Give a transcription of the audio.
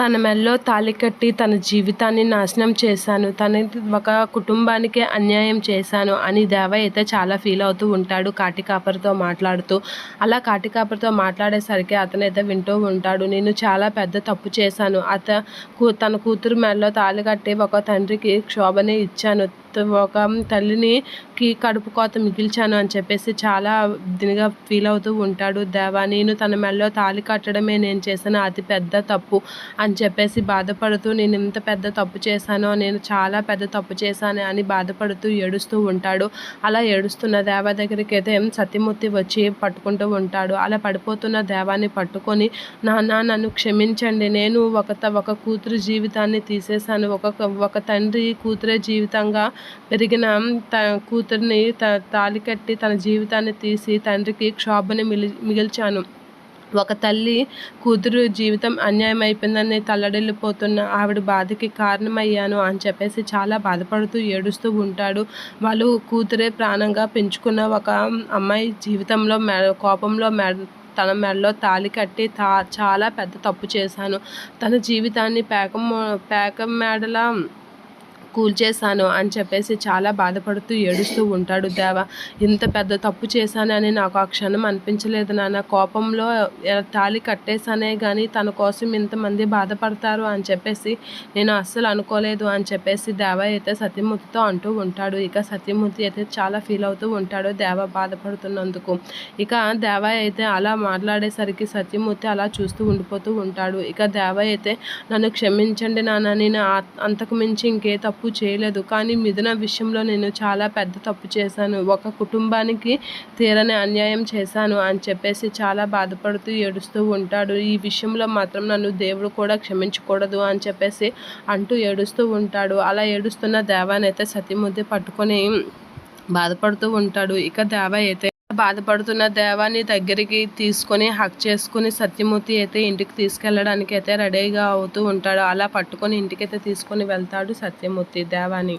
తన మెడలో తాళి కట్టి తన జీవితాన్ని నాశనం చేశాను. ఒక కుటుంబానికే అన్యాయం చేశాను అని దేవ అయితే చాలా ఫీల్ అవుతూ ఉంటాడు కాటికాపరితో మాట్లాడుతూ. అలా కాటికాపరితో మాట్లాడేసరికి అతనైతే వింటూ ఉంటాడు. నేను చాలా పెద్ద తప్పు చేశాను. తన కూతురు మెడలో తాళి కట్టి ఒక తండ్రికి క్షోభని ఇచ్చాను. ఒక తల్లిని కడుపు కోత మిగిల్చాను అని చెప్పేసి చాలా దీనిగా ఫీల్ అవుతూ ఉంటాడు దేవ. నేను తన మెడలో తాళి కట్టడమే నేను చేసిన అతి పెద్ద తప్పు అని చెప్పేసి బాధపడుతూ, నేను ఇంత పెద్ద తప్పు చేశానో, నేను చాలా పెద్ద తప్పు చేశాను అని బాధపడుతూ ఏడుస్తూ ఉంటాడు. అలా ఏడుస్తున్న దేవ దగ్గరికి అయితే సత్యమూర్తి వచ్చి పట్టుకుంటూ ఉంటాడు. అలా పడిపోతున్న దేవాన్ని పట్టుకొని, నాన్న నన్ను క్షమించండి, నేను ఒక కూతురు జీవితాన్ని తీసేశాను. ఒక తండ్రి కూతురే జీవితంగా పెరిగిన కూతురిని తాళి కట్టి తన జీవితాన్ని తీసి తండ్రికి క్షోభని మిగిల్చాను. ఒక తల్లి కూతురు జీవితం అన్యాయం అయిపోయిందని తల్లడిల్లిపోతున్న ఆవిడ బాధకి కారణమయ్యాను అని చెప్పేసి చాలా బాధపడుతూ ఏడుస్తూ ఉంటాడు. వాళ్ళు కూతురే ప్రాణంగా పెంచుకున్న ఒక అమ్మాయి జీవితంలో కోపంలో తన మెడలో తాళి కట్టి చాలా పెద్ద తప్పు చేశాను. తన జీవితాన్ని పేకం మేడలా కూల్చేశాను అని చెప్పేసి చాలా బాధపడుతూ ఏడుస్తూ ఉంటాడు దేవ. ఇంత పెద్ద తప్పు చేశానని నాకు ఆ క్షణం అనిపించలేదు నాన్న. కోపంలో తాళి కట్టేశానే కానీ తన కోసం ఇంతమంది బాధపడతారు అని చెప్పేసి నేను అస్సలు అనుకోలేదు అని చెప్పేసి దేవ అయితే సత్యమూర్తితో అంటూ ఉంటాడు. ఇక సత్యమూర్తి అయితే చాలా ఫీల్ అవుతూ ఉంటాడు దేవ బాధపడుతున్నందుకు. ఇక దేవ అయితే అలా మాట్లాడేసరికి సత్యమూర్తి అలా చూస్తూ ఉండిపోతూ ఉంటాడు. ఇక దేవ అయితే నన్ను క్షమించండి నాన్న, నేను అంతకు మించి ఇంకే తప్పు చేయలేదు, కానీ మిథున విషయంలో నేను చాలా పెద్ద తప్పు చేశాను. ఒక కుటుంబానికి తీరని అన్యాయం చేశాను అని చెప్పేసి చాలా బాధపడుతూ ఏడుస్తూ ఉంటాడు. ఈ విషయంలో మాత్రం నన్ను దేవుడు కూడా క్షమించకూడదు అని చెప్పేసి అంటూ ఏడుస్తూ ఉంటాడు. అలా ఏడుస్తున్న దేవానైతే సత్యమూర్తి పట్టుకొని బాధపడుతూ ఉంటాడు. ఇక దేవ అయితే బాధపడుతున్న దేవాన్ని దగ్గరికి తీసుకొని హక్ చేసుకుని సత్యమూర్తి అయితే ఇంటికి తీసుకెళ్ళడానికి అయితే రెడీగా అవుతూ ఉంటాడు. అలా పట్టుకొని ఇంటికైతే తీసుకొని వెళ్తాడు సత్యమూర్తి దేవాని.